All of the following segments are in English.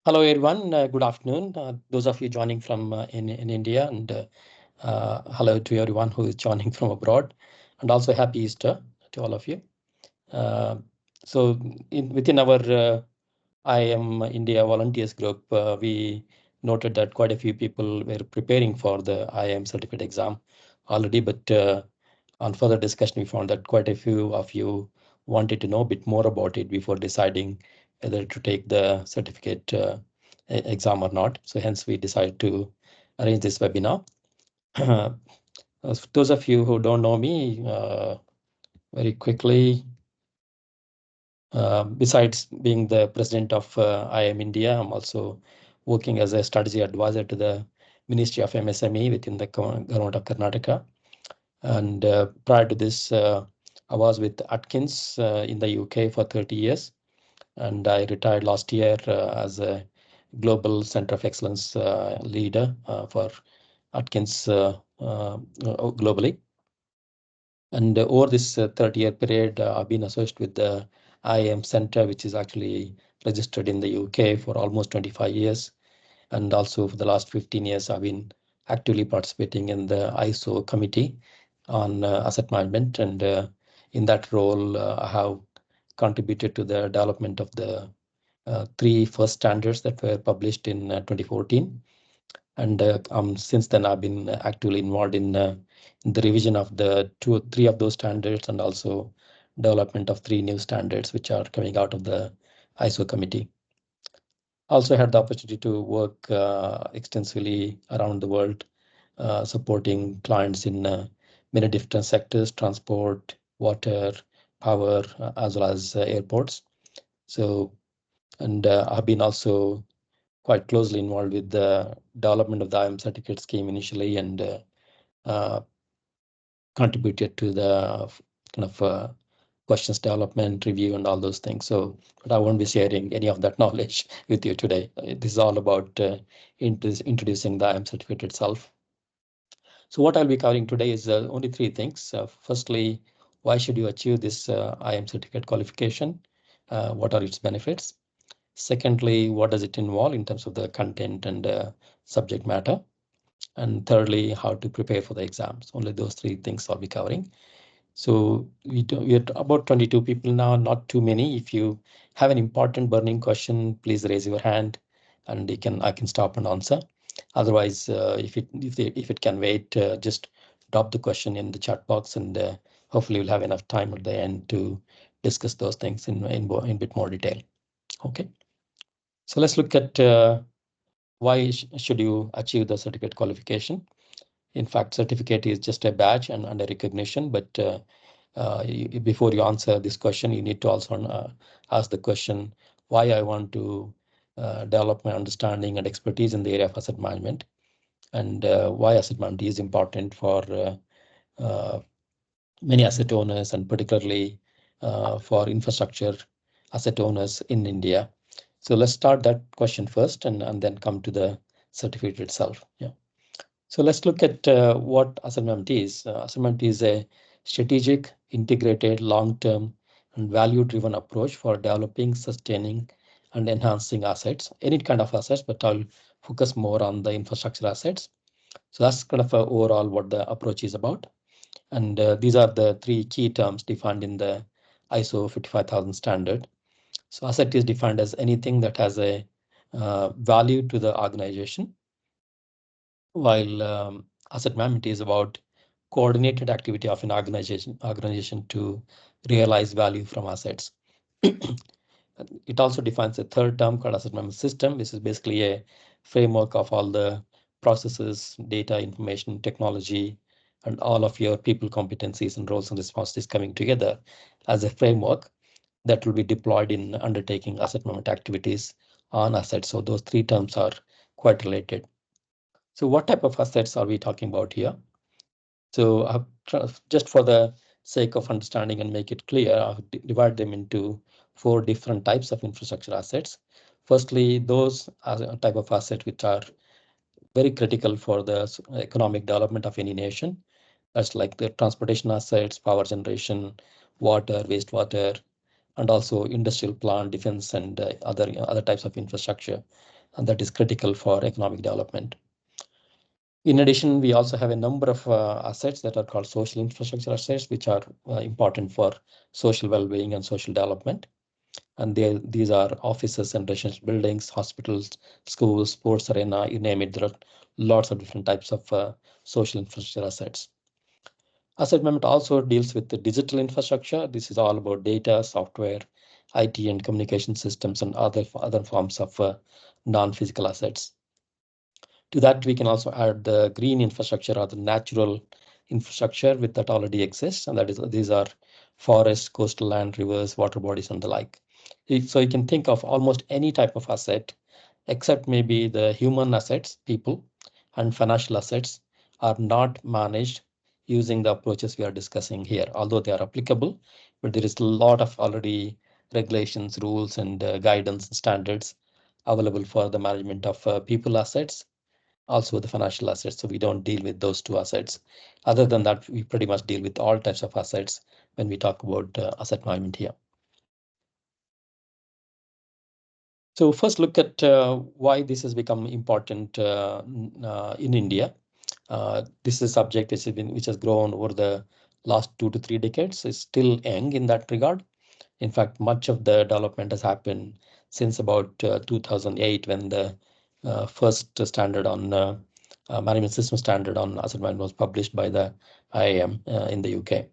Hello, everyone. Good afternoon. Those of you joining from in India, and hello to everyone who is joining from abroad, and also happy Easter to all of you. Within our IAM India volunteers group, we noted that quite a few people were preparing for the IAM certificate exam already, but on further discussion, we found that quite a few of you wanted to know a bit more about it before deciding whether to take the certificate exam or not. So hence we decided to arrange this webinar. Those of you who don't know me, very quickly, besides being the president of IAM India, I'm also working as a strategy advisor to the Ministry of MSME within the Government of Karnataka. And prior to this, I was with Atkins in the UK for 30 years. And I retired last year as a Global Center of Excellence leader for Atkins globally. And over this 30-year period, I've been associated with the IAM Center, which is actually registered in the UK for almost 25 years. And also for the last 15 years, I've been actively participating in the ISO committee on asset management. And in that role, I have contributed to the development of the three first standards that were published in 2014. And since then, I've been actively involved in the revision of the three of those standards, and also development of three new standards which are coming out of the ISO committee. Also had the opportunity to work extensively around the world, supporting clients in many different sectors: transport, water, power, as well as airports. So, and I've been also quite closely involved with the development of the IAM certificate scheme initially, and contributed to the kind of questions development, review, and all those things. So, but I won't be sharing any of that knowledge with you today. This is all about introducing the IAM certificate itself. So what I'll be covering today is only three things. Firstly, why should you achieve this IAM certificate qualification? What are its benefits? Secondly, what does it involve in terms of the content and subject matter? And thirdly, how to prepare for the exams. Only those three things I'll be covering. So we're about 22 people now, not too many. If you have an important burning question, please raise your hand, and I can stop and answer. Otherwise, if it can wait, just drop the question in the chat box, and hopefully we'll have enough time at the end to discuss those things in a bit more detail. Okay. So let's look at why should you achieve the certificate qualification. In fact, certificate is just a badge and a recognition, but before you answer this question, you need to also ask the question, why I want to develop my understanding and expertise in the area of asset management, and why asset management is important for many asset owners, and particularly for infrastructure asset owners in India. So let's start that question first, and then come to the certificate itself. Yeah. So let's look at what asset management is. Asset management is a strategic, integrated, long-term, and value-driven approach for developing, sustaining, and enhancing assets, any kind of assets, but I'll focus more on the infrastructure assets. So that's kind of overall what the approach is about. And these are the three key terms defined in the ISO 55000 standard. So asset is defined as anything that has a value to the organization, while asset management is about coordinated activity of an organization to realize value from assets. It also defines a third term called asset management system. This is basically a framework of all the processes, data, information, technology, and all of your people competencies and roles and responsibilities coming together as a framework that will be deployed in undertaking asset management activities on assets. So those three terms are quite related. So what type of assets are we talking about here? So just for the sake of understanding and make it clear, I'll divide them into four different types of infrastructure assets. Firstly, those are a type of asset which are very critical for the economic development of any nation. That's like the transportation assets, power generation, water, wastewater, and also industrial plant, defense, and other types of infrastructure, and that is critical for economic development. In addition, we also have a number of assets that are called social infrastructure assets, which are important for social well-being and social development. And these are offices and residential buildings, hospitals, schools, sports arena, you name it. There are lots of different types of social infrastructure assets. Asset management also deals with the digital infrastructure. This is all about data, software, IT, and communication systems, and other forms of non-physical assets. To that, we can also add the green infrastructure or the natural infrastructure with that already exists, and that is these are forests, coastal land, rivers, water bodies, and the like. So you can think of almost any type of asset, except maybe the human assets, people, and financial assets are not managed using the approaches we are discussing here, although they are applicable, but there is a lot of already regulations, rules, and guidance and standards available for the management of people assets, also the financial assets. So we don't deal with those two assets. Other than that, we pretty much deal with all types of assets when we talk about asset management here. So first look at why this has become important in India. This is a subject which has grown over the last 2 to 3 decades. It's still young in that regard. In fact, much of the development has happened since about 2008, when the first standard on management system standard on asset management was published by the IAM in the UK.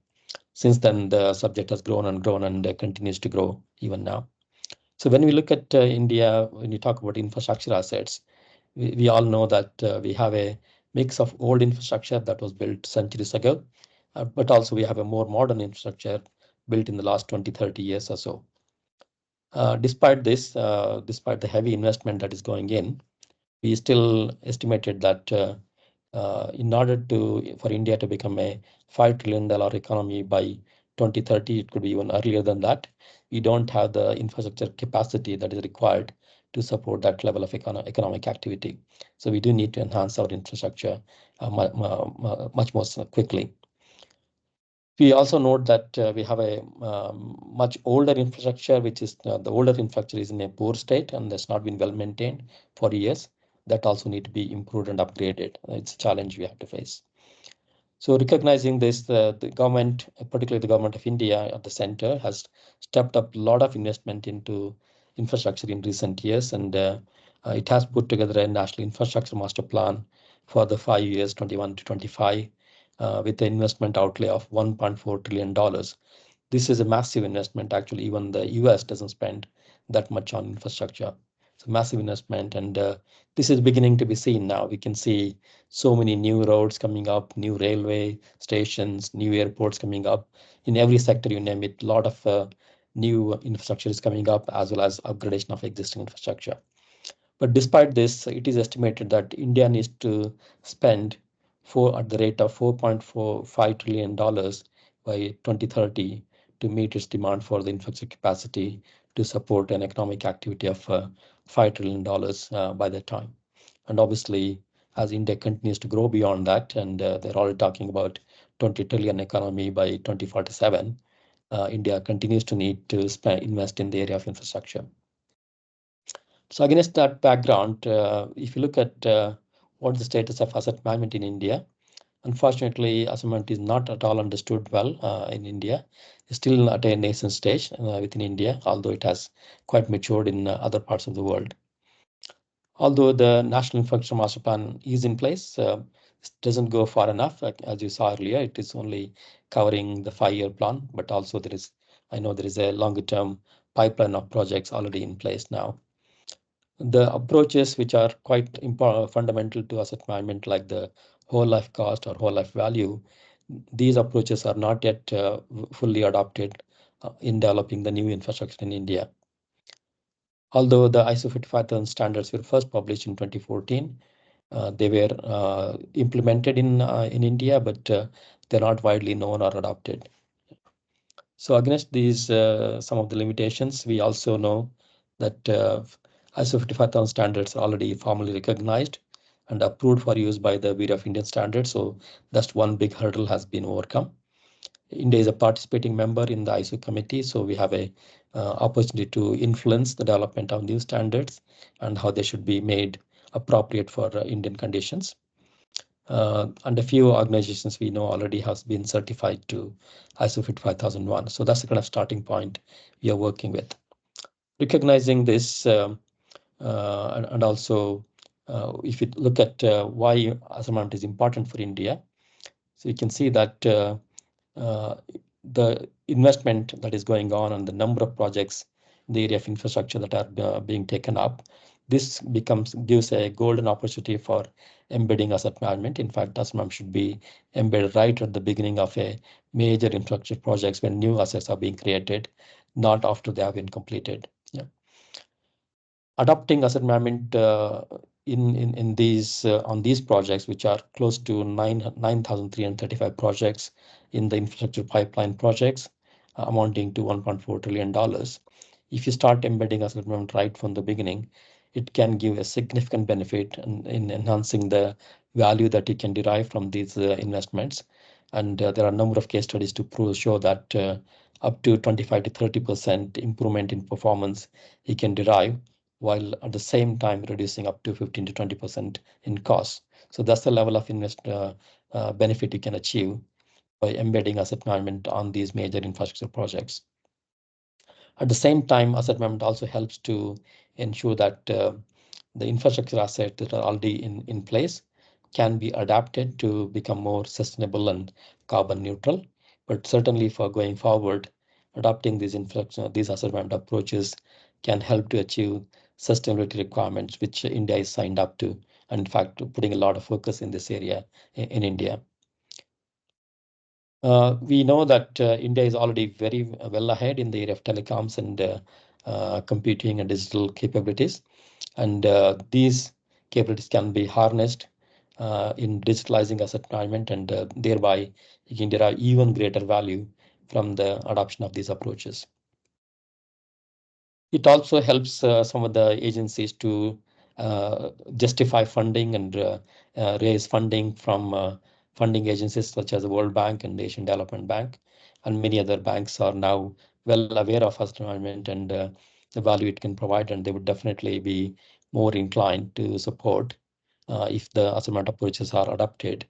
Since then, the subject has grown and grown and continues to grow even now. So when we look at India, when you talk about infrastructure assets, we all know that we have a mix of old infrastructure that was built centuries ago, but also we have a more modern infrastructure built in the last 20, 30 years or so. Despite this, despite the heavy investment that is going in, we still estimated that in order for India to become a $5 trillion economy by 2030, it could be even earlier than that. We don't have the infrastructure capacity that is required to support that level of economic activity. So we do need to enhance our infrastructure much more quickly. We also note that we have a much older infrastructure, which is the older infrastructure is in a poor state and has not been well maintained for years. That also need to be improved and upgraded. It's a challenge we have to face. So recognizing this, the government, particularly the government of India at the center, has stepped up a lot of investment into infrastructure in recent years, and it has put together a national infrastructure master plan for the 5 years, 21 to 25, with an investment outlay of $1.4 trillion. This is a massive investment. Actually, even the US doesn't spend that much on infrastructure. It's a massive investment, and this is beginning to be seen now. We can see so many new roads coming up, new railway stations, new airports coming up. In every sector, you name it, a lot of new infrastructure is coming up, as well as upgradation of existing infrastructure. But despite this, it is estimated that India needs to spend at the rate of $4.45 trillion by 2030 to meet its demand for the infrastructure capacity to support an economic activity of $5 trillion by that time. And obviously, as India continues to grow beyond that, and they're already talking about 20 trillion economy by 2047, India continues to need to invest in the area of infrastructure. So against that background, if you look at what the status of asset management in India, unfortunately, asset management is not at all understood well in India. It's still at a nascent stage within India, although it has quite matured in other parts of the world. Although the National Infrastructure Master Plan is in place, it doesn't go far enough. As you saw earlier, it is only covering the 5-year plan, but also I know there is a longer term pipeline of projects already in place now. The approaches which are quite fundamental to asset management, like the whole life cost or whole life value, these approaches are not yet fully adopted in developing the new infrastructure in India. Although the ISO 55000 standards were first published in 2014, they were implemented in India, but they're not widely known or adopted. So against these, some of the limitations, we also know that ISO 55000 standards are already formally recognized and approved for use by the Bureau of Indian Standards. So that's one big hurdle has been overcome. India is a participating member in the ISO committee, so we have a opportunity to influence the development of new standards and how they should be made appropriate for Indian conditions. And a few organizations we know already has been certified to ISO 55001. So that's the kind of starting point we are working with. Recognizing this, and also if you look at why asset management is important for India, so you can see that the investment that is going on and the number of projects in the area of infrastructure that are being taken up, this gives a golden opportunity for embedding asset management. In fact, asset management should be embedded right at the beginning of a major infrastructure projects when new assets are being created, not after they have been completed. Yeah. Adopting asset management in these on these projects, which are close to 9,335 projects in the infrastructure pipeline projects, amounting to $1.4 trillion. If you start embedding asset management right from the beginning, it can give a significant benefit in enhancing the value that you can derive from these investments. And there are a number of case studies to show that up to 25 to 30% improvement in performance you can derive, while at the same time reducing up to 15 to 20% in cost. So that's the level of benefit you can achieve by embedding asset management on these major infrastructure projects. At the same time, asset management also helps to ensure that the infrastructure assets that are already in place can be adapted to become more sustainable and carbon neutral. But certainly for going forward, adopting these asset management approaches can help to achieve sustainability requirements, which India is signed up to, and in fact, putting a lot of focus in this area in India. We know that India is already very well ahead in the area of telecoms and computing and digital capabilities. And these capabilities can be harnessed in digitalizing asset management, and thereby you can derive even greater value from the adoption of these approaches. It also helps some of the agencies to justify funding and raise funding from funding agencies such as the World Bank and the Asian Development Bank, and many other banks are now well aware of asset management and the value it can provide, and they would definitely be more inclined to support if the asset management approaches are adopted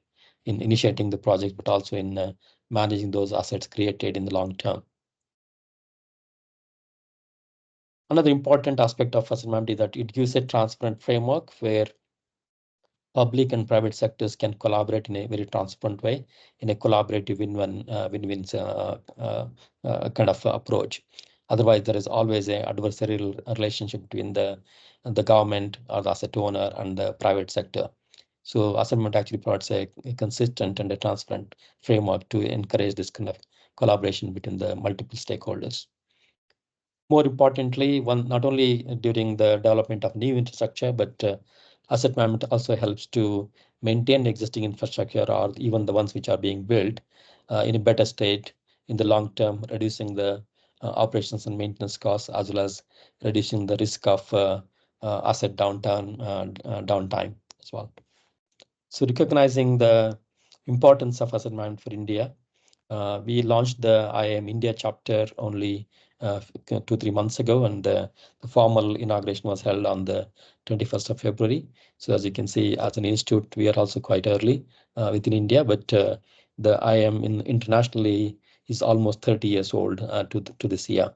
in initiating the project, but also in managing those assets created in the long term. Another important aspect of asset management is that it gives a transparent framework where public and private sectors can collaborate in a very transparent way, in a collaborative win-win kind of approach. Otherwise, there is always an adversarial relationship between the government or the asset owner and the private sector. So asset management actually provides a consistent and a transparent framework to encourage this kind of collaboration between the multiple stakeholders. More importantly, not only during the development of new infrastructure, but asset management also helps to maintain existing infrastructure or even the ones which are being built in a better state in the long term, reducing the operations and maintenance costs, as well as reducing the risk of asset downtime as well. So recognizing the importance of asset management for India, we launched the IAM India chapter only 2-3 months ago, and the formal inauguration was held on the 21st of February. So as you can see, as an institute, we are also quite early within India, but the IAM internationally is almost 30 years old to this year,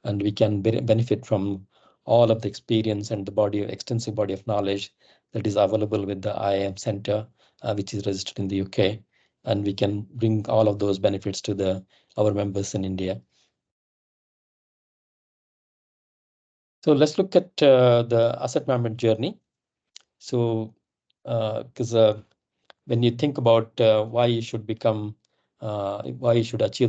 and we can benefit from all of the experience and the extensive body of knowledge that is available with the IAM Center, which is registered in the UK. And we can bring all of those benefits to our members in India. So let's look at the asset management journey. So, because when you think about why you should achieve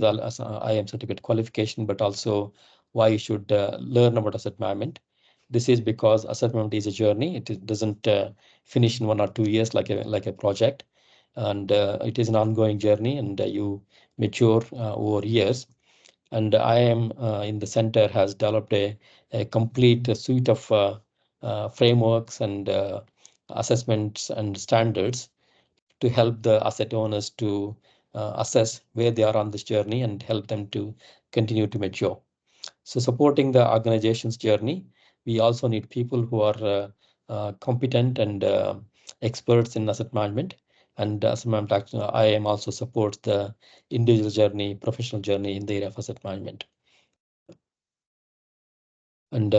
the IAM certificate qualification, but also why you should learn about asset management, this is because asset management is a journey. It doesn't finish in 1 or 2 years like a project, and it is an ongoing journey, and you mature over years. And IAM in the center has developed a complete suite of frameworks and assessments and standards to help the asset owners to assess where they are on this journey and help them to continue to mature. So supporting the organization's journey, we also need people who are competent and experts in asset management. And asset management, IAM also supports the individual journey, professional journey in the area of asset management. And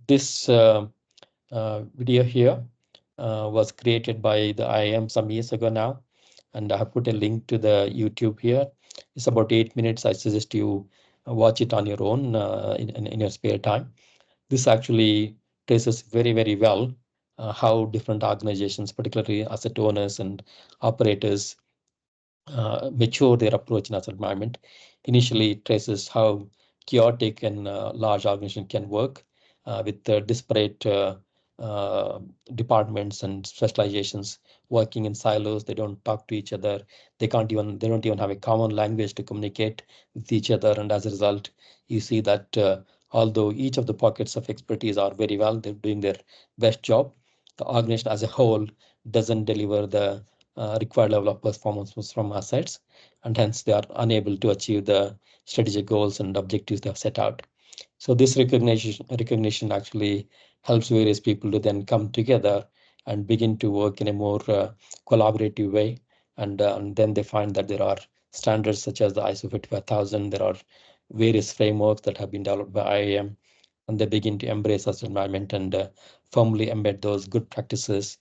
this video here was created by the IAM some years ago now. And I have put a link to the YouTube here. It's about 8 minutes. I suggest you watch it on your own in your spare time. This actually traces very, very well how different organizations, particularly asset owners and operators, mature their approach in asset management. Initially, it traces how chaotic and large organization can work with disparate departments and specializations working in silos. They don't talk to each other. They don't even have a common language to communicate with each other. And as a result, you see that although each of the pockets of expertise are very well, they're doing their best job, the organization as a whole doesn't deliver the required level of performance from assets, and hence they are unable to achieve the strategic goals and objectives they have set out. So this recognition actually helps various people to then come together and begin to work in a more collaborative way. And then they find that there are standards such as the ISO 55000. There are various frameworks that have been developed by IAM, and they begin to embrace asset management and firmly embed those good practices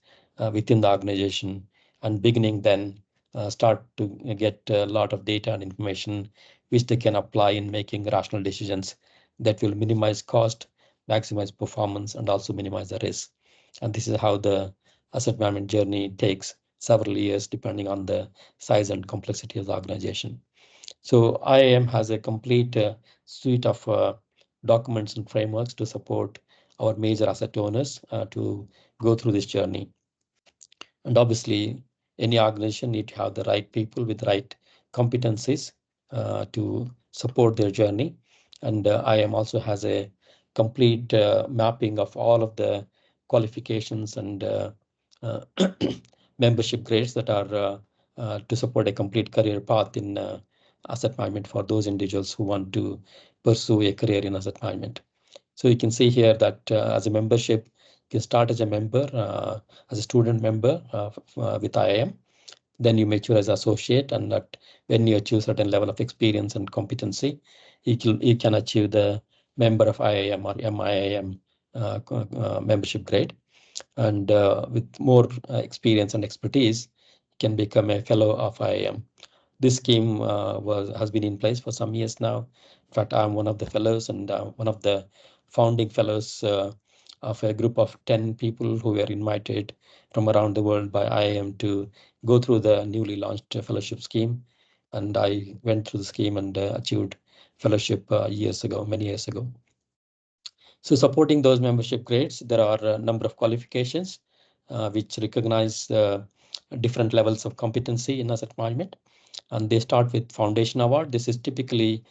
within the organization, and beginning then start to get a lot of data and information which they can apply in making rational decisions that will minimize cost, maximize performance, and also minimize the risk. And this is how the asset management journey takes several years depending on the size and complexity of the organization. So IAM has a complete suite of documents and frameworks to support our major asset owners to go through this journey. And obviously, any organization need to have the right people with the right competencies to support their journey. And IAM also has a complete mapping of all of the qualifications and membership grades that are to support a complete career path in asset management for those individuals who want to pursue a career in asset management. So you can see here that as a membership, you can start as a member, as a student member with IAM. Then you mature as associate, and that when you achieve certain level of experience and competency, you can achieve the member of IAM or MIAM membership grade. And with more experience and expertise, you can become a fellow of IAM. This scheme has been in place for some years now. In fact, I'm one of the fellows and one of the founding fellows of a group of 10 people who were invited from around the world by IAM to go through the newly launched fellowship scheme. And I went through the scheme and achieved fellowship many years ago. So supporting those membership grades, there are a number of qualifications which recognize different levels of competency in asset management. And they start with Foundation Award. This is typically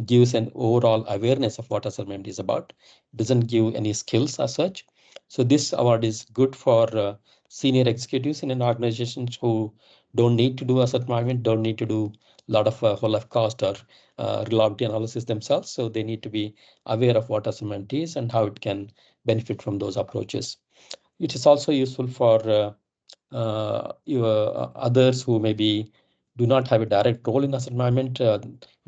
gives an overall awareness of what asset management is about. It doesn't give any skills as such. So this award is good for senior executives in an organization who don't need to do asset management, don't need to do a lot of whole life cost or reliability analysis themselves. So they need to be aware of what asset management is and how it can benefit from those approaches. It is also useful for others who maybe do not have a direct role in asset management,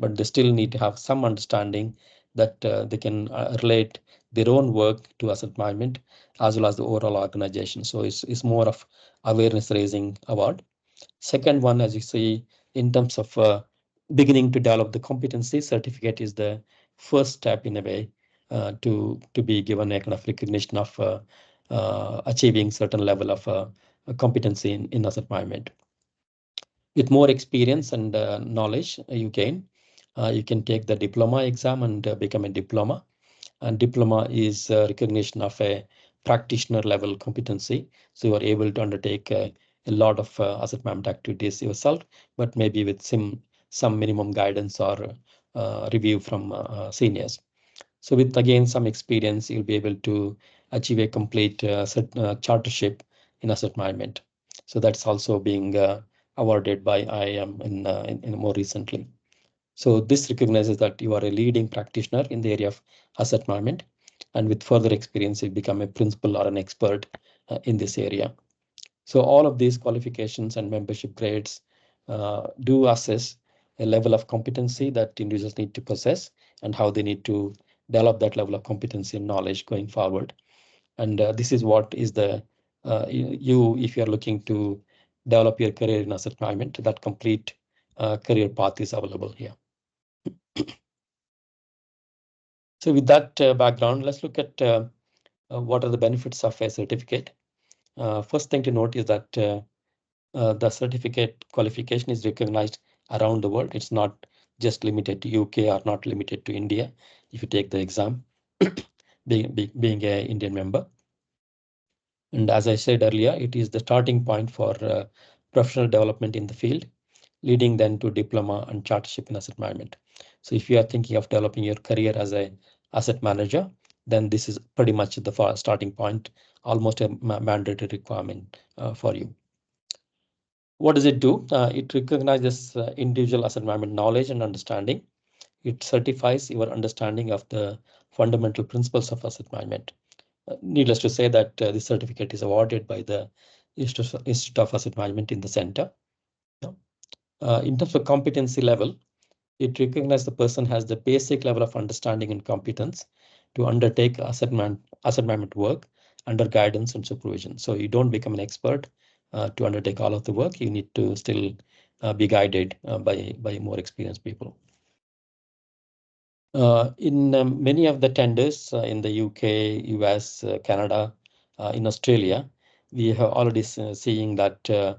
but they still need to have some understanding that they can relate their own work to asset management as well as the overall organization. So it's more of awareness raising award. Second one, as you see, in terms of beginning to develop the competency certificate is the first step in a way to be given a kind of recognition of achieving certain level of competency in asset management. With more experience and knowledge you gain, you can take the diploma exam and become a diploma. And diploma is recognition of a practitioner level competency. So you are able to undertake a lot of asset management activities yourself, but maybe with some minimum guidance or review from seniors. So with again some experience, you'll be able to achieve a complete chartership in asset management. So that's also being awarded by IAM in more recently. So this recognizes that you are a leading practitioner in the area of asset management, and with further experience, you become a principal or an expert in this area. So all of these qualifications and membership grades do assess a level of competency that individuals need to possess and how they need to develop that level of competency and knowledge going forward. And this is what is the if you're looking to develop your career in asset management, that complete career path is available here. So with that background, let's look at what are the benefits of a certificate. First thing to note is that the certificate qualification is recognized around the world. It's not just limited to UK or not limited to India. If you take the exam, being an Indian member. And as I said earlier, it is the starting point for professional development in the field, leading then to diploma and chartership in asset management. So if you are thinking of developing your career as an asset manager, then this is pretty much the starting point, almost a mandatory requirement for you. What does it do? It recognizes individual asset management knowledge and understanding. It certifies your understanding of the fundamental principles of asset management. Needless to say that this certificate is awarded by the Institute of Asset Management in the center. In terms of competency level, it recognizes the person has the basic level of understanding and competence to undertake asset management work under guidance and supervision. So you don't become an expert to undertake all of the work. You need to still be guided by more experienced people. In many of the tenders in the UK, US, Canada, in Australia, we have already seeing that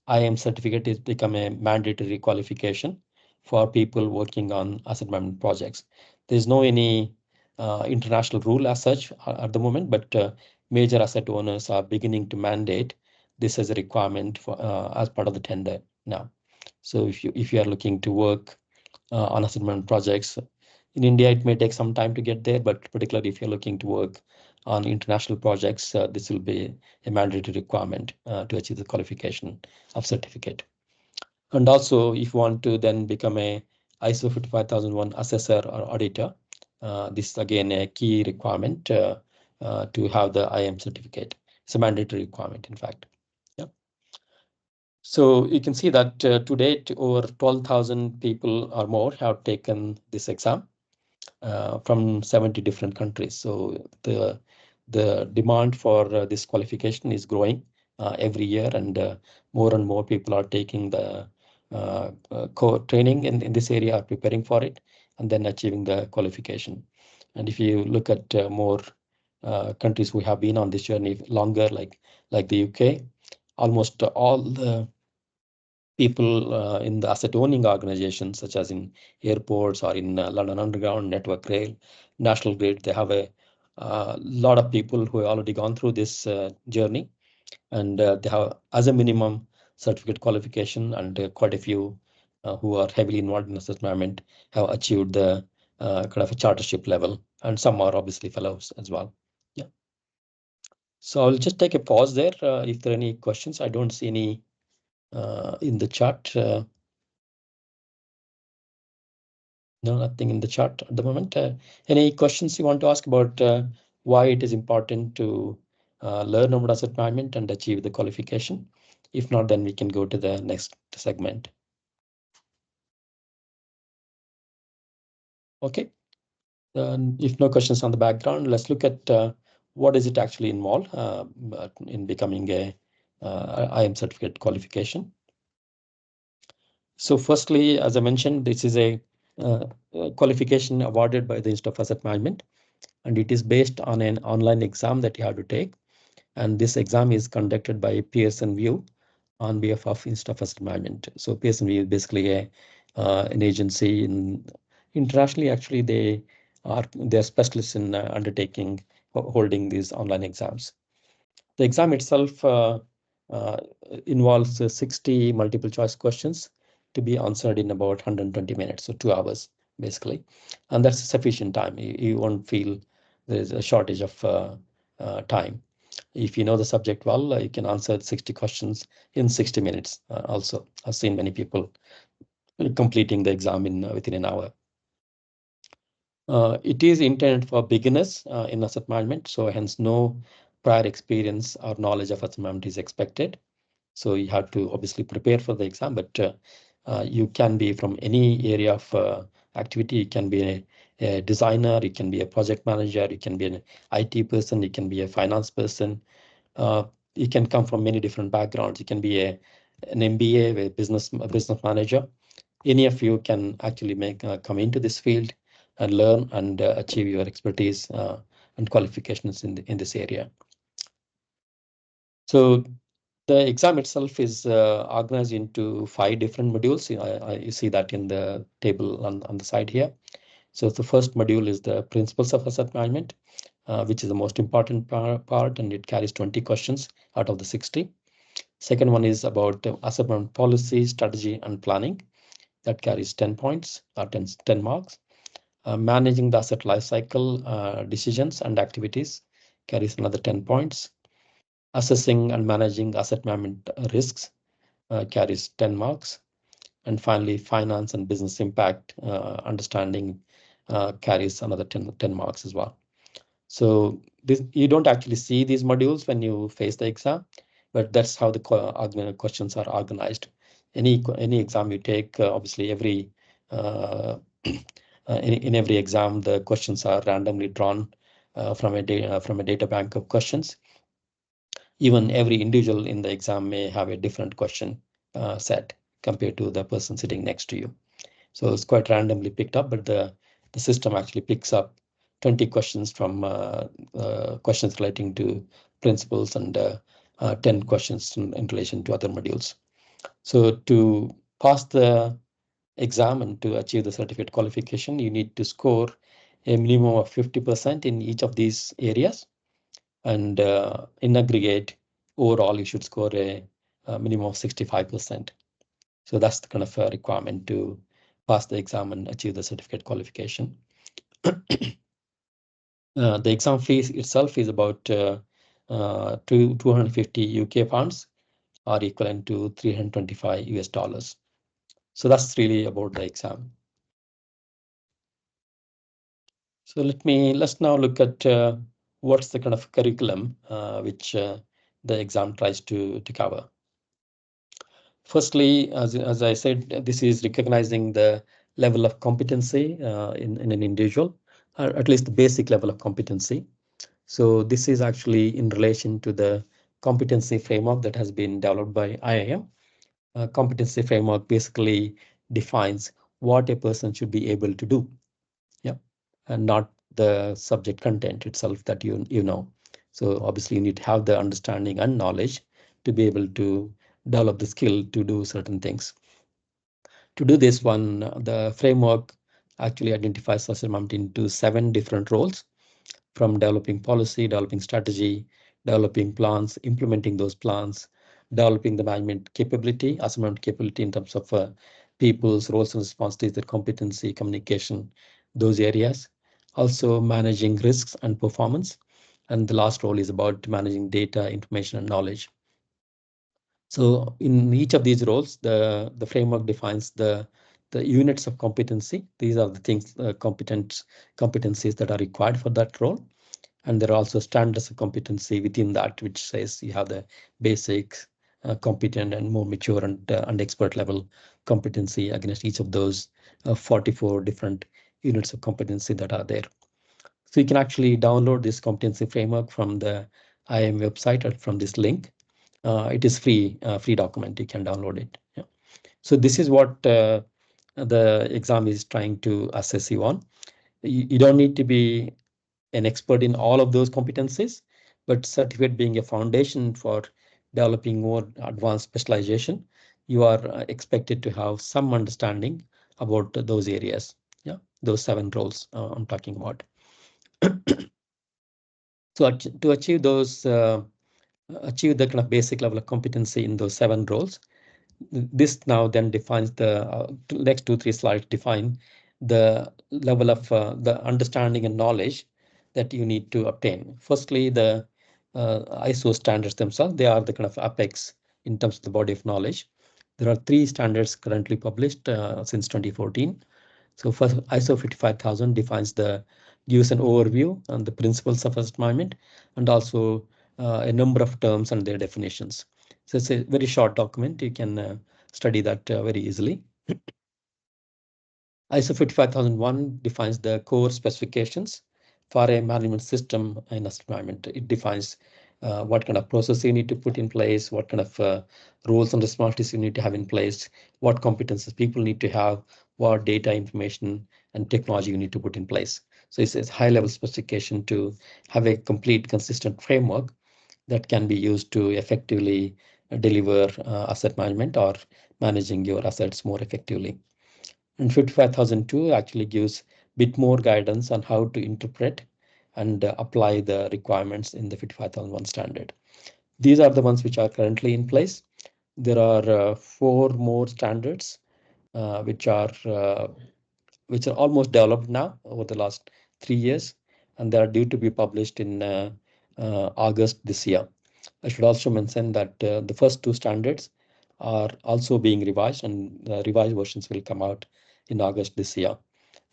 IAM certificate is become a mandatory qualification for people working on asset management projects. There's no any international rule as such at the moment, but major asset owners are beginning to mandate this as a requirement for as part of the tender now. So if you are looking to work on asset management projects in India, it may take some time to get there, but particularly if you're looking to work on international projects, this will be a mandatory requirement to achieve the qualification of certificate. And also, if you want to then become a ISO 55001 assessor or auditor, this is again a key requirement to have the IAM certificate. It's a mandatory requirement, in fact. Yeah. So you can see that to date, over 12,000 people or more have taken this exam from 70 different countries. So the demand for this qualification is growing every year, and more people are taking the core training in this area, are preparing for it, and then achieving the qualification. And if you look at more countries who have been on this journey longer, like the UK, almost all the people in the asset owning organizations, such as in airports or in London Underground, Network Rail, National Grid, they have a lot of people who have already gone through this journey, and they have, as a minimum, certificate qualification, and quite a few who are heavily involved in asset management have achieved the kind of a chartership level, and some are obviously fellows as well. Yeah. So I'll just take a pause there. If there are any questions, I don't see any in the chat. No, nothing in the chat at the moment. Any questions you want to ask about why it is important to learn about asset management and achieve the qualification? If not, then we can go to the next segment. Okay. If no questions on the background, let's look at what does it actually involve in becoming a IAM certificate qualification. So firstly, as I mentioned, this is a qualification awarded by the Institute of Asset Management, and it is based on an online exam that you have to take. And this exam is conducted by Pearson VUE on behalf of Institute of Asset Management. So Pearson VUE is basically an agency internationally. Actually, they're specialists in undertaking holding these online exams. The exam itself involves 60 multiple choice questions to be answered in about 120 minutes, so 2 hours basically, and that's sufficient time. You won't feel there's a shortage of time. If you know the subject well, you can answer 60 questions in 60 minutes. Also, I've seen many people completing the exam in within an hour. It is intended for beginners in asset management, so hence no prior experience or knowledge of asset management is expected. So you have to obviously prepare for the exam, but you can be from any area of activity. You can be a designer, you can be a project manager, you can be an IT person, you can be a finance person. You can come from many different backgrounds. You can be an MBA, a business manager. Any of you can actually come into this field and learn and achieve your expertise and qualifications in this area. So the exam itself is organized into 5 different modules. You see that in the table on the side here. So the first module is the principles of asset management, which is the most important part, and it carries 20 questions out of the 60. Second one is about asset management policy, strategy, and planning. That carries 10 points or 10 marks. Managing the asset life cycle decisions and activities carries another 10 points. Assessing and managing asset management risks carries 10 marks. And finally, finance and business impact understanding carries another 10 marks as well. So you don't actually see these modules when you face the exam, but that's how the questions are organized. Any exam you take, obviously every in every exam, the questions are randomly drawn from a data bank of questions. Even every individual in the exam may have a different question set compared to the person sitting next to you. So it's quite randomly picked up, but the system actually picks up 20 questions from questions relating to principles and 10 questions in relation to other modules. So to pass the exam and to achieve the certificate qualification, you need to score a minimum of 50% in each of these areas. And in aggregate, overall, you should score a minimum of 65%. So that's the kind of requirement to pass the exam and achieve the certificate qualification. The exam fees itself is about 250 UK pounds, or equivalent to 325 US dollars. So that's really about the exam. So let's now look at what's the kind of curriculum which the exam tries to cover. Firstly, as I said, this is recognizing the level of competency in an individual, or at least the basic level of competency. So this is actually in relation to the competency framework that has been developed by IAM. Competency framework basically defines what a person should be able to do, yeah, and not the subject content itself that you know. So obviously you need to have the understanding and knowledge to be able to develop the skill to do certain things. To do this one, the framework actually identifies asset management into 7 different roles, from developing policy, developing strategy, developing plans, implementing those plans, developing the management capability, asset management capability in terms of people's roles and responsibilities, their competency, communication, those areas. Also managing risks and performance. And the last role is about managing data, information, and knowledge. So in each of these roles, the framework defines the units of competency. These are the things, competencies that are required for that role. And there are also standards of competency within that, which says you have the basics, competent and more mature and expert level competency against each of those 44 different units of competency that are there. So you can actually download this competency framework from the IAM website or from this link. It is free document. You can download it. Yeah. So this is what the exam is trying to assess you on. You don't need to be an expert in all of those competencies, but certificate being a foundation for developing more advanced specialization, you are expected to have some understanding about those areas. Yeah, those 7 roles I'm talking about. So to achieve those, achieve the kind of basic level of competency in those 7 roles, this now then defines the next 2-3 slides define the level of the understanding and knowledge that you need to obtain. Firstly, the ISO standards themselves, they are the kind of apex in terms of the body of knowledge. There are 3 standards currently published since 2014. So first, ISO 55000 gives an overview on the principles of asset management and also a number of terms and their definitions. So it's a very short document. You can study that very easily. ISO 55001 defines the core specifications for a management system in asset management. It defines what kind of process you need to put in place, what kind of roles and responsibilities you need to have in place, what competences people need to have, what data information and technology you need to put in place. So it's a high-level specification to have a complete, consistent framework that can be used to effectively deliver asset management or managing your assets more effectively. And 55002 actually gives a bit more guidance on how to interpret and apply the requirements in the 55001 standard. These are the ones which are currently in place. There are 4 more standards which are almost developed now over the last 3 years, and they are due to be published in August this year. I should also mention that the first 2 standards are also being revised, and the revised versions will come out in August this year.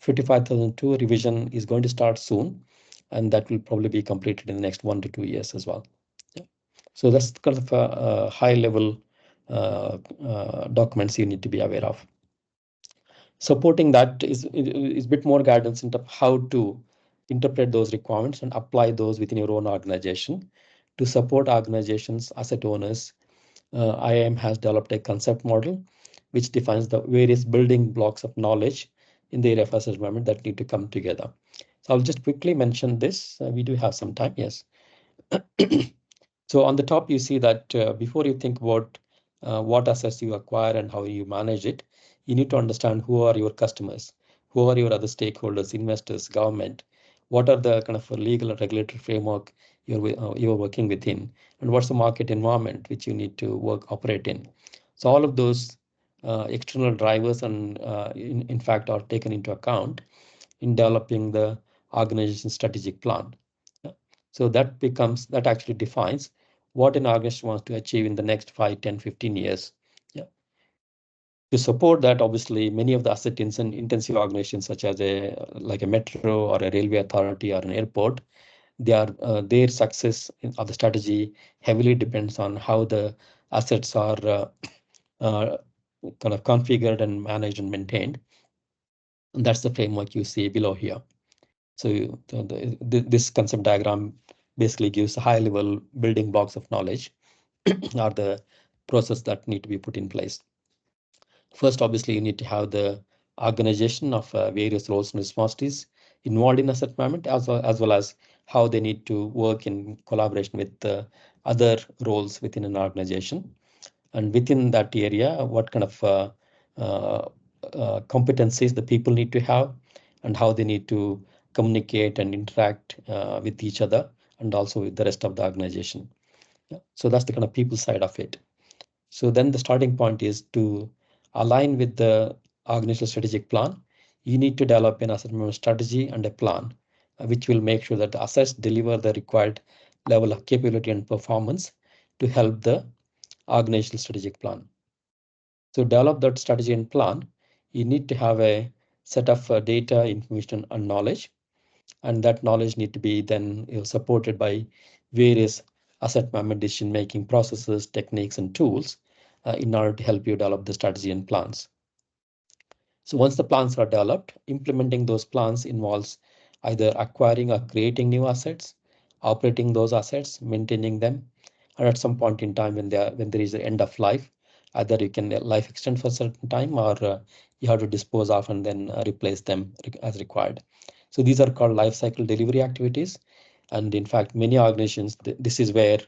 55002 revision is going to start soon, and that will probably be completed in the next 1 to 2 years as well. Yeah. So that's kind of a high-level documents you need to be aware of. Supporting that is a bit more guidance in terms of how to interpret those requirements and apply those within your own organization. To support organizations, asset owners, IAM has developed a concept model which defines the various building blocks of knowledge in the area of asset management that need to come together. So I'll just quickly mention this. We do have some time, yes. So on the top, you see that before you think about what assets you acquire and how you manage it, you need to understand who are your customers, who are your other stakeholders, investors, government, what are the kind of legal and regulatory framework you're working within, and what's the market environment which you need to operate in. So all of those external drivers and in fact are taken into account in developing the organization strategic plan. So that actually defines what an organization wants to achieve in the next 5, 10, 15 years. Yeah. To support that, obviously, many of the asset-intensive organizations, such as like a metro or a railway authority or an airport, their success of the strategy heavily depends on how the assets are kind of configured and managed and maintained. And that's the framework you see below here. So this concept diagram basically gives high-level building blocks of knowledge are the process that need to be put in place. First, obviously, you need to have the organization of various roles and responsibilities involved in asset management, as well as how they need to work in collaboration with other roles within an organization. And within that area, what kind of competencies the people need to have and how they need to communicate and interact with each other and also with the rest of the organization. Yeah. So that's the kind of people side of it. So then the starting point is to align with the organizational strategic plan. You need to develop an asset management strategy and a plan, which will make sure that the assets deliver the required level of capability and performance to help the organizational strategic plan. To develop that strategy and plan, you need to have a set of data, information, and knowledge. And that knowledge need to be then supported by various asset management decision-making processes, techniques, and tools in order to help you develop the strategy and plans. So once the plans are developed, implementing those plans involves either acquiring or creating new assets, operating those assets, maintaining them, and at some point in time when there is an end of life, either you can life extend for a certain time or you have to dispose of and then replace them as required. So these are called life cycle delivery activities. And in fact, many organizations, this is where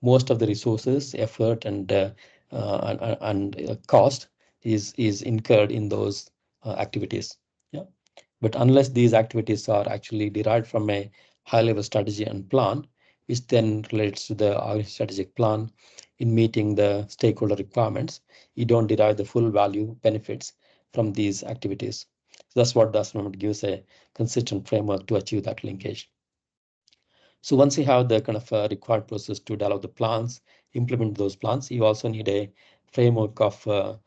most of the resources, effort, and cost is incurred in those activities. Yeah. But unless these activities are actually derived from a high-level strategy and plan, which then relates to the strategic plan in meeting the stakeholder requirements, you don't derive the full value benefits from these activities. So that's what the assessment gives a consistent framework to achieve that linkage. So once you have the kind of required process to develop the plans, implement those plans, you also need a framework of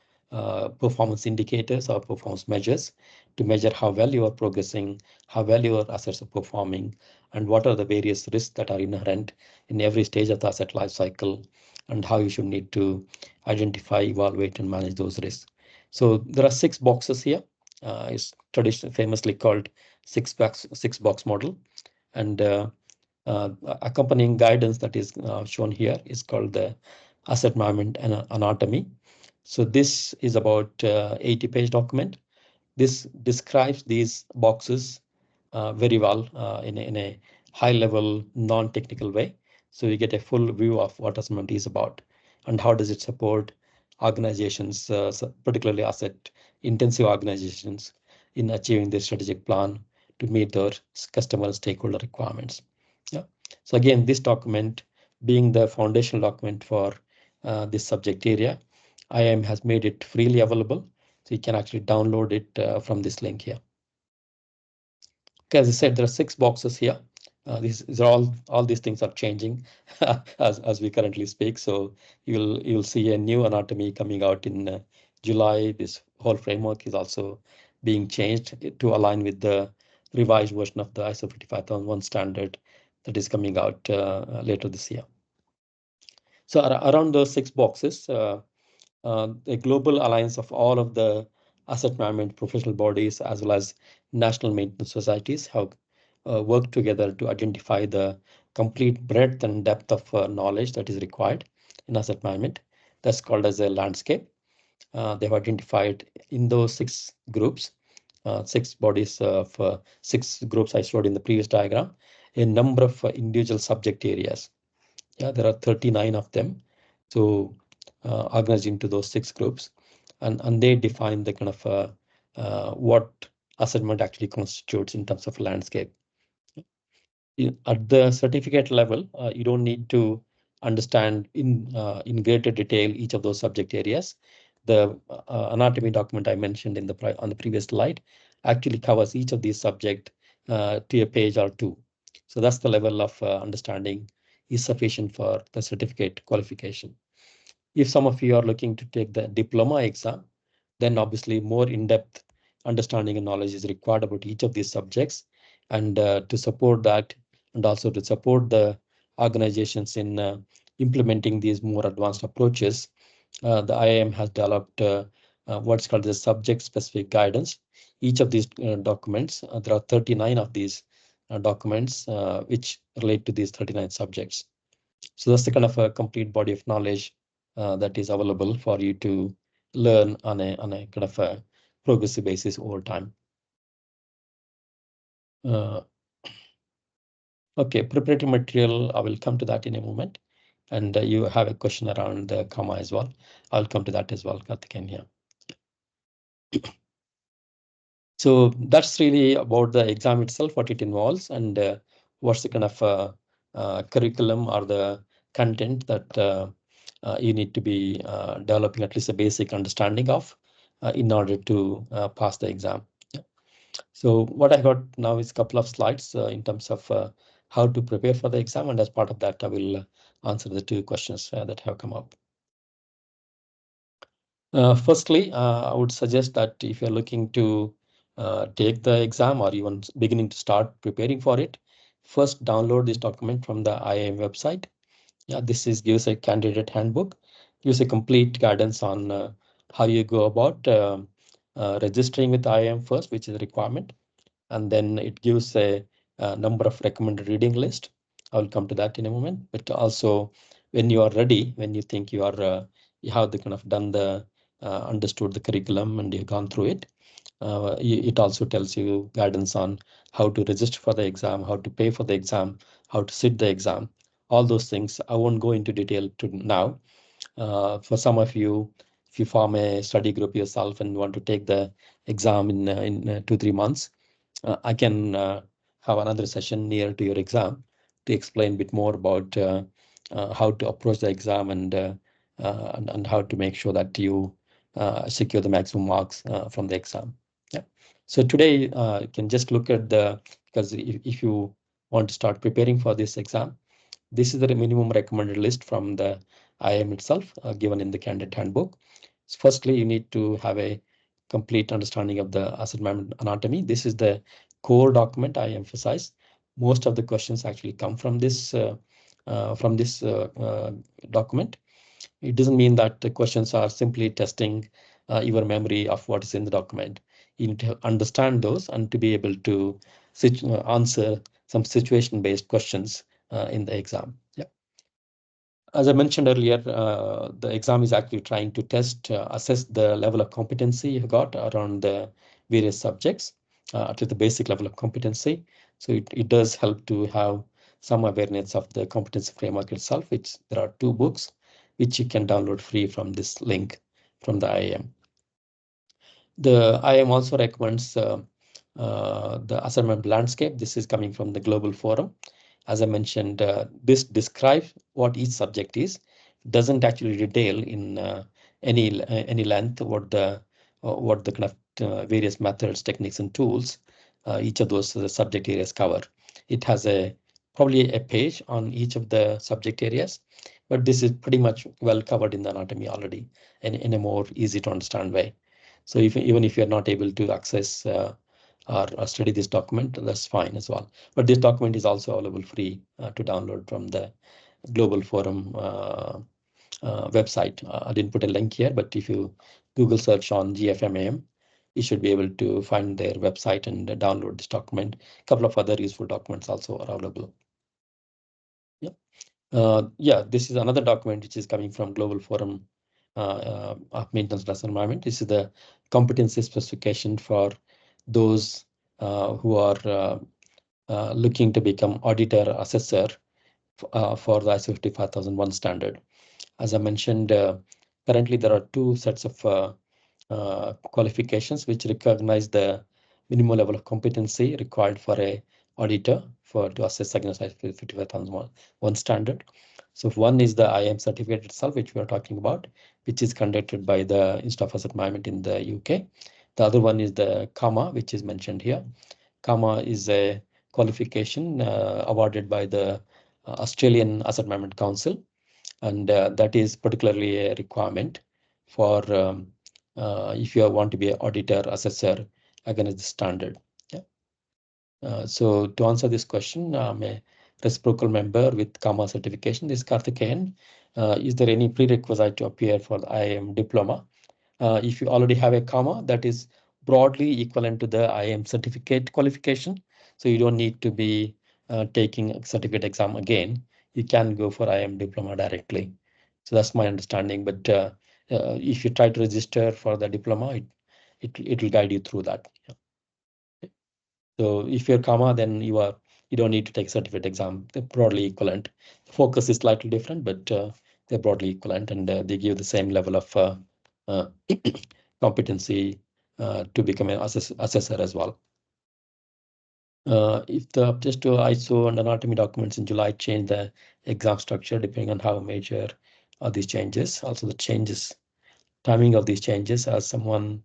performance indicators or performance measures to measure how well you are progressing, how well your assets are performing, and what are the various risks that are inherent in every stage of the asset life cycle, and how you should need to identify, evaluate, and manage those risks. So there are 6 boxes here. It's traditionally famously called six box model, and accompanying guidance that is shown here is called the asset management and anatomy. So this is about 80-page document. This describes these boxes very well in a high-level, non-technical way. So you get a full view of what assessment is about and how does it support organizations, particularly asset-intensive organizations, in achieving their strategic plan to meet their customer stakeholder requirements. Yeah. So again, this document being the foundational document for this subject area, IAM has made it freely available. So you can actually download it from this link here. Okay, as I said, there are 6 boxes here. These are all these things are changing as we currently speak. So you'll see a new anatomy coming out in July. This whole framework is also being changed to align with the revised version of the ISO 55001 standard that is coming out later this year. So around those 6 boxes, a global alliance of all of the asset management professional bodies as well as national maintenance societies have worked together to identify the complete breadth and depth of knowledge that is required in asset management. That's called as a landscape. They've identified in those 6 groups, 6 bodies of 6 groups I showed in the previous diagram, a number of individual subject areas. Yeah, there are 39 of them. So organized into those 6 groups, and they define the kind of what assessment actually constitutes in terms of landscape. At the certificate level, you don't need to understand in greater detail each of those subject areas. The anatomy document I mentioned on the previous slide actually covers each of these subject to a page or 2. So that's the level of understanding is sufficient for the certificate qualification. If some of you are looking to take the diploma exam, then obviously more in-depth understanding and knowledge is required about each of these subjects. And to support that, and also to support the organizations in implementing these more advanced approaches, the IAM has developed what's called the subject-specific guidance. Each of these documents, there are 39 of these documents which relate to these 39 subjects. So that's the kind of a complete body of knowledge that is available for you to learn on a kind of a progressive basis over time. Okay, preparatory material, I will come to that in a moment. And you have a question around the comma as well. I'll come to that as well, Karthikeyan here. So that's really about the exam itself, what it involves, and what's the kind of curriculum or the content that you need to be developing at least a basic understanding of in order to pass the exam. Yeah. So what I got now is a couple of slides in terms of how to prepare for the exam, and as part of that, I will answer the 2 questions that have come up. Firstly, I would suggest that if you're looking to take the exam or even beginning to start preparing for it, first download this document from the IAM website. Yeah, this gives a candidate handbook, gives a complete guidance on how you go about registering with IAM first, which is a requirement, and then it gives a number of recommended reading list. I will come to that in a moment. But also, when you are ready, when you think you are you have the kind of done the understood the curriculum and you've gone through it, it also tells you guidance on how to register for the exam, how to pay for the exam, how to sit the exam, all those things. I won't go into detail to now. For some of you, if you form a study group yourself and want to take the exam in 2-3 months, I can have another session near to your exam to explain a bit more about how to approach the exam and how to make sure that you secure the maximum marks from the exam. Yeah. So today you can just look at because if you want to start preparing for this exam, this is the minimum recommended list from the IAM itself, given in the candidate handbook. So firstly, you need to have a complete understanding of the asset management anatomy. This is the core document I emphasize. Most of the questions actually come from this document. It doesn't mean that the questions are simply testing your memory of what is in the document. You need to understand those and to be able to answer some situation-based questions in the exam. Yeah. As I mentioned earlier, the exam is actually trying to assess the level of competency you got around the various subjects, to the basic level of competency. So it does help to have some awareness of the competency framework itself, which there are 2 books, which you can download free from this link from the IAM. The IAM also recommends the assignment landscape. This is coming from the Global Forum. As I mentioned, this describes what each subject is. It doesn't actually detail in any length what the kind of various methods, techniques, and tools each of those subject areas cover. It has probably a page on each of the subject areas, but this is pretty much well covered in the anatomy already in a more easy to understand way. So even if you're not able to access or study this document, that's fine as well. But this document is also available free to download from the Global Forum website. I didn't put a link here, but if you Google search on GFMAM, you should be able to find their website and download this document. A couple of other useful documents also are available. Yeah, this is another document which is coming from Global Forum of Maintenance Plus Environment. This is the competency specification for those who are looking to become auditor assessor for the ISO 55001 standard. As I mentioned, currently there are 2 sets of qualifications which recognize the minimum level of competency required for a auditor to assess against ISO 55001 standard. So one is the IAM certificate itself, which we are talking about, which is conducted by the Institute of Asset Management in the UK. The other one is the CAMA, which is mentioned here. CAMA is a qualification awarded by the Australian Asset Management Council, and that is particularly a requirement for if you want to be an auditor assessor against the standard. Yeah. So to answer this question, I'm a reciprocal member with CAMA certification. This is Karthikeyan. Is there any prerequisite to appear for the IAM diploma? If you already have a CAMA, that is broadly equivalent to the IAM certificate qualification. So you don't need to be taking a certificate exam again. You can go for IAM diploma directly. So that's my understanding. But if you try to register for the diploma, it will guide you through that. Yeah. So if you're CAMA, then you don't need to take certificate exam. They're broadly equivalent. The focus is slightly different, but they're broadly equivalent, and they give the same level of competency to become an assessor as well. If the updates to ISO and anatomy documents in July change the exam structure, depending on how major are these changes. Also the timing of these changes, as someone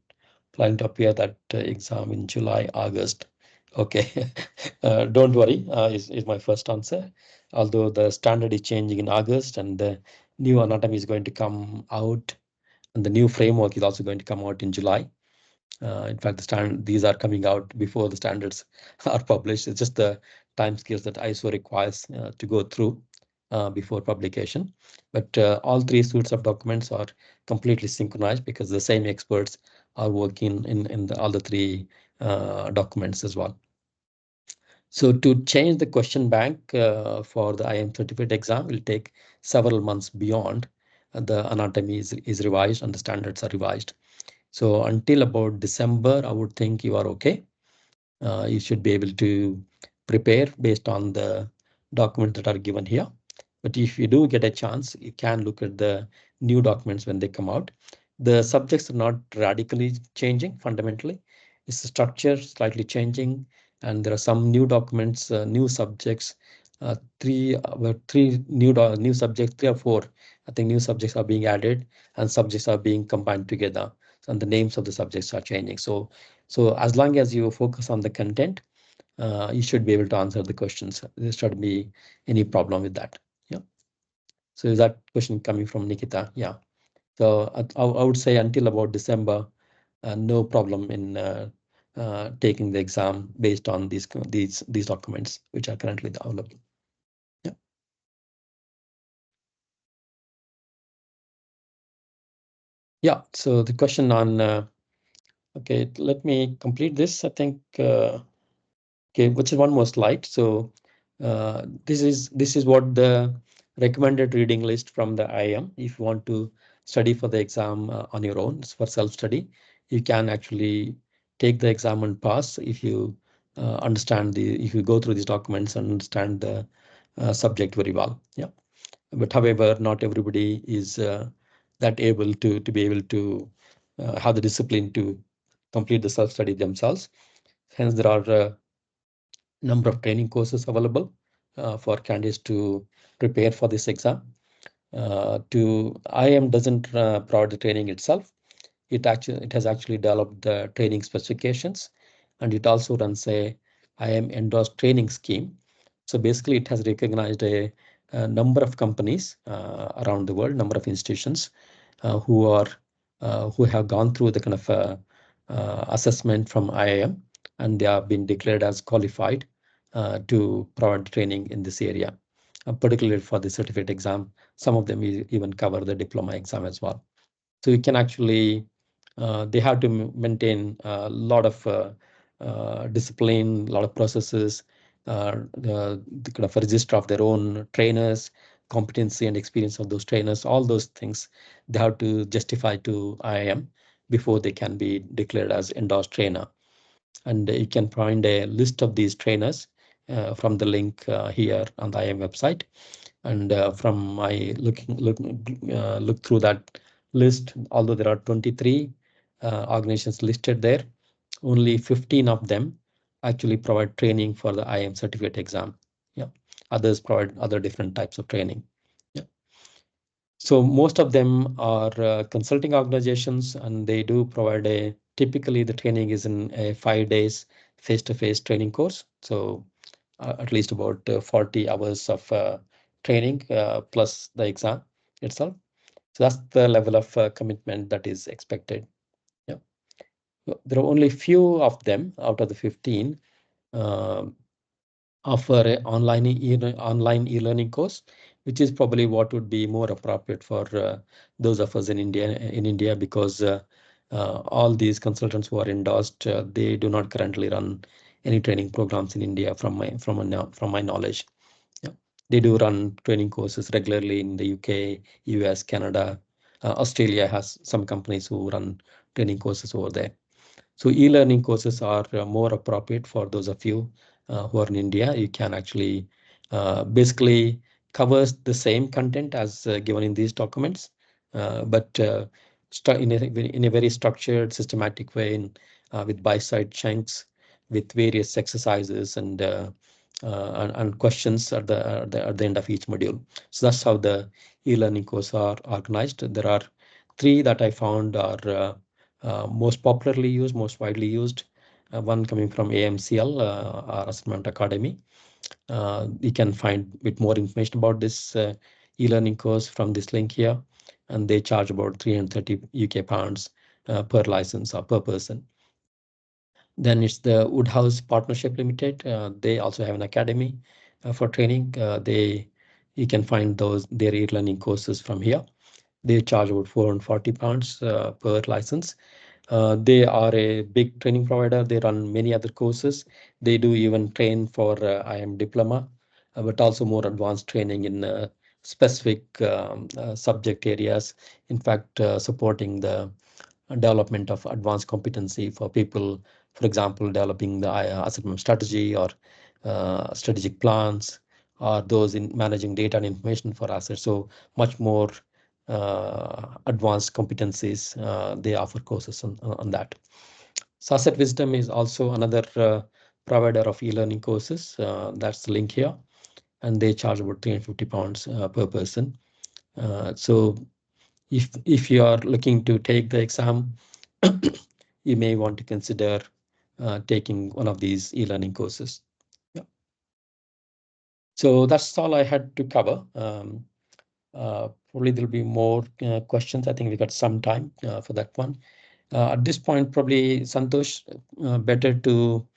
planning to appear that exam in July, August. Okay, don't worry, is my first answer. Although the standard is changing in August and the new anatomy is going to come out, and the new framework is also going to come out in July. In fact, these are coming out before the standards are published. It's just the time scales that ISO requires to go through before publication. But all 3 suites of documents are completely synchronized because the same experts are working in all the 3 documents as well. So to change the question bank for the IAM certificate exam will take several months beyond the anatomy is revised and the standards are revised. So until about December, I would think you are okay. You should be able to prepare based on the documents that are given here. But if you do get a chance, you can look at the new documents when they come out. The subjects are not radically changing fundamentally. It's the structure slightly changing, and there are some new documents, new subjects. Three new subjects, 3 or 4. I think new subjects are being added, and subjects are being combined together, and the names of the subjects are changing. So as long as you focus on the content, you should be able to answer the questions. There should be any problem with that. Yeah. So is that question coming from Nikita? Yeah. So I would say until about December, no problem in taking the exam based on these documents which are currently available. Yeah. Yeah. So the question on okay, let me complete this. I think okay, which is one more slide. So this is what the recommended reading list from the IAM. If you want to study for the exam on your own for self-study, you can actually take the exam and pass if you if you go through these documents and understand the subject very well. Yeah. But however, not everybody is that able to be able to have the discipline to complete the self-study themselves. Hence, there are number of training courses available for candidates to prepare for this exam. IAM doesn't provide the training itself. It has actually developed the training specifications, and it also runs a IAM endorsed training scheme. So basically, it has recognized a number of companies around the world, number of institutions who have gone through the kind of assessment from IAM, and they have been declared as qualified to provide training in this area, particularly for the certificate exam. Some of them even cover the diploma exam as well. So you can actually, they have to maintain a lot of discipline, a lot of processes, the kind of register of their own trainers, competency and experience of those trainers, all those things they have to justify to IAM before they can be declared as endorsed trainer. And you can find a list of these trainers from the link here on the IAM website. And from my look through that list, although there are 23 organizations listed there, only 15 of them actually provide training for the IAM certificate exam. Yeah, others provide other different types of training. Yeah. So most of them are consulting organizations, and they do provide typically the training is in a 5 days face-to-face training course. So at least about 40 hours of training plus the exam itself. So that's the level of commitment that is expected. Yeah. There are only few of them out of the 15 uh, offer an online e-learning course, which is probably what would be more appropriate for those of us in India, because all these consultants who are endorsed, they do not currently run any training programs in India from my knowledge. Yeah. They do run training courses regularly in the UK, US, Canada. Australia has some companies who run training courses over there. So e-learning courses are more appropriate for those of you who are in India. You can actually basically covers the same content as given in these documents, but in a very structured, systematic way, with bite-sized chunks, with various exercises and questions at the end of each module. So that's how the e-learning courses are organized. There are three that I found are most popularly used, most widely used. One coming from AMCL, our Assessment Academy. You can find a bit more information about this e-learning course from this link here, and they charge about 330 UK pounds per license or per person. Then it's the Woodhouse Partnership Limited. They also have an academy for training. You can find their e-learning courses from here. They charge about 440 pounds per license. They are a big training provider. They run many other courses. They do even train for IAM diploma, but also more advanced training in specific subject areas. In fact, supporting the development of advanced competency for people, for example, developing the asset strategy or strategic plans, or those in managing data and information for assets. So much more advanced competencies. They offer courses on that. Asset Wisdom is also another provider of e-learning courses. That's the link here, and they charge about 350 pounds per person. So if you are looking to take the exam, you may want to consider taking one of these e-learning courses. Yeah. So that's all I had to cover. Probably there'll be more questions. I think we got some time for that one. At this point, probably Santosh, better to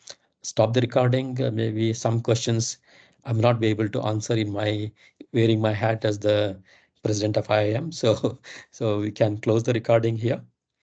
stop the recording. Maybe some questions I'm not be able to answer in my wearing my hat as the president of IAM. So we can close the recording here.